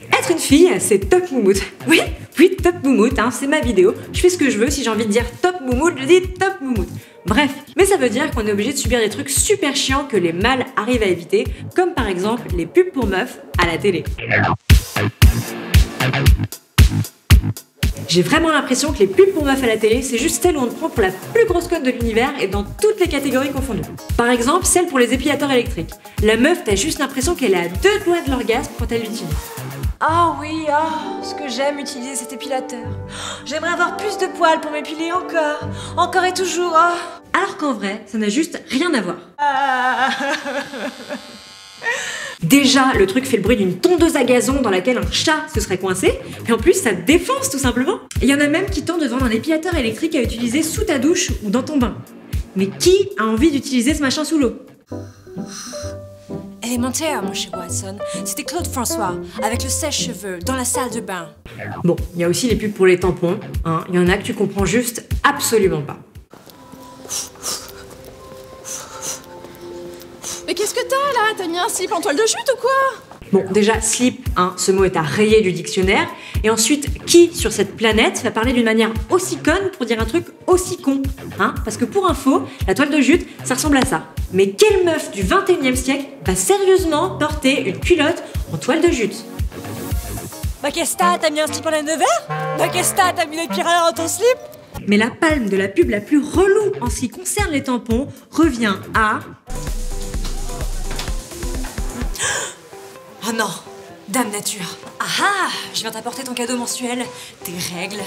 Être une fille, c'est top moumoute. Oui, top moumoute, hein, c'est ma vidéo. Je fais ce que je veux, si j'ai envie de dire top moumoute, je dis top moumoute. Bref, mais ça veut dire qu'on est obligé de subir des trucs super chiants que les mâles arrivent à éviter, comme par exemple les pubs pour meufs à la télé. J'ai vraiment l'impression que les pubs pour meufs à la télé, c'est juste celle où on te prend pour la plus grosse conne de l'univers et dans toutes les catégories confondues. Par exemple, celle pour les épilateurs électriques. La meuf, t'as juste l'impression qu'elle est à 2 doigts de l'orgasme quand elle l'utilise. Ah oui, ce que j'aime utiliser cet épilateur. J'aimerais avoir plus de poils pour m'épiler encore et toujours. Alors qu'en vrai, ça n'a juste rien à voir. Déjà, le truc fait le bruit d'une tondeuse à gazon dans laquelle un chat se serait coincé, et en plus ça te défonce tout simplement. Il y en a même qui tentent de vendre un épilateur électrique à utiliser sous ta douche ou dans ton bain. Mais qui a envie d'utiliser ce machin sous l'eau? Élémentaire, mon cher Watson. C'était Claude François, avec le sèche-cheveux, dans la salle de bain. Bon, il y a aussi les pubs pour les tampons, hein. Il y en a que tu comprends juste absolument pas. Mais qu'est-ce que t'as là? T'as mis un slip en toile de jute ou quoi? Bon, déjà, slip, hein, ce mot est à rayer du dictionnaire. Et ensuite, qui sur cette planète va parler d'une manière aussi conne pour dire un truc aussi con, hein? Parce que pour info, la toile de jute, ça ressemble à ça. Mais quelle meuf du 21e siècle va sérieusement porter une culotte en toile de jute? Bah qu'est-ce que t'as mis un slip en laine de verre? Bah qu'est-ce que t'as mis des piranhas dans ton slip? Mais la palme de la pub la plus relou en ce qui concerne les tampons revient à... Oh non, Dame Nature. Ah, je viens t'apporter ton cadeau mensuel, tes règles.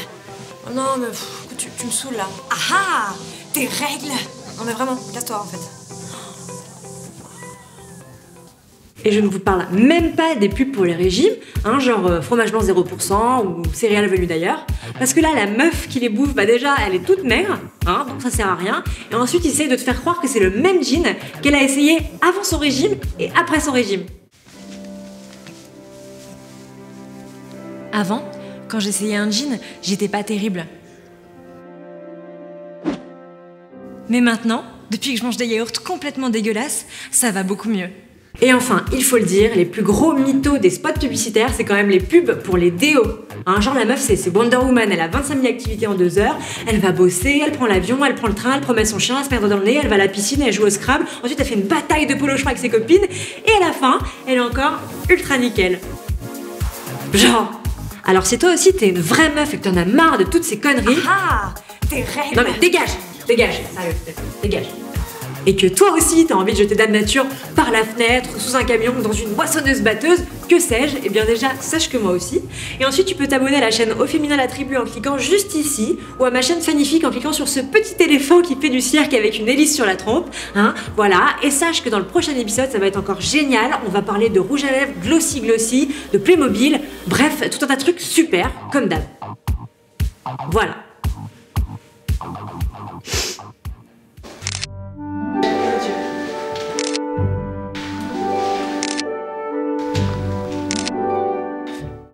Oh non, mais tu me saoules là. Ah, tes règles. Non mais vraiment, casse-toi en fait. Et je ne vous parle même pas des pubs pour les régimes, hein, genre fromage blanc 0% ou céréales venues d'ailleurs. Parce que là, la meuf qui les bouffe, bah déjà, elle est toute maigre, hein, donc ça sert à rien. Et ensuite, il essaye de te faire croire que c'est le même jean qu'elle a essayé avant son régime et après son régime. Avant, quand j'essayais un jean, j'étais pas terrible. Mais maintenant, depuis que je mange des yaourts complètement dégueulasses, ça va beaucoup mieux. Et enfin, il faut le dire, les plus gros mythos des spots publicitaires, c'est quand même les pubs pour les déos. Hein, genre la meuf, c'est Wonder Woman, elle a 25 000 activités en 2 heures, elle va bosser, elle prend l'avion, elle prend le train, elle promène son chien, elle se perd dans le nez, elle va à la piscine, elle joue au Scrabble, ensuite elle fait une bataille de polo chemin avec ses copines, et à la fin, elle est encore ultra nickel. Genre... Alors si toi aussi t'es une vraie meuf et que t'en as marre de toutes ces conneries... Ah, tes règles. Non mais dégage, sérieux, dégage. Et que toi aussi t'as envie de jeter Dame Nature par la fenêtre, sous un camion, dans une moissonneuse batteuse, que sais-je? Eh bien déjà, sache que moi aussi. Et ensuite tu peux t'abonner à la chaîne Au Féminin la Tribu en cliquant juste ici, ou à ma chaîne Fanifique en cliquant sur ce petit éléphant qui fait du cirque avec une hélice sur la trompe, hein, voilà. Et sache que dans le prochain épisode, ça va être encore génial, on va parler de rouge à lèvres glossy, de Playmobil, bref, tout un tas de trucs super, comme d'hab. Voilà.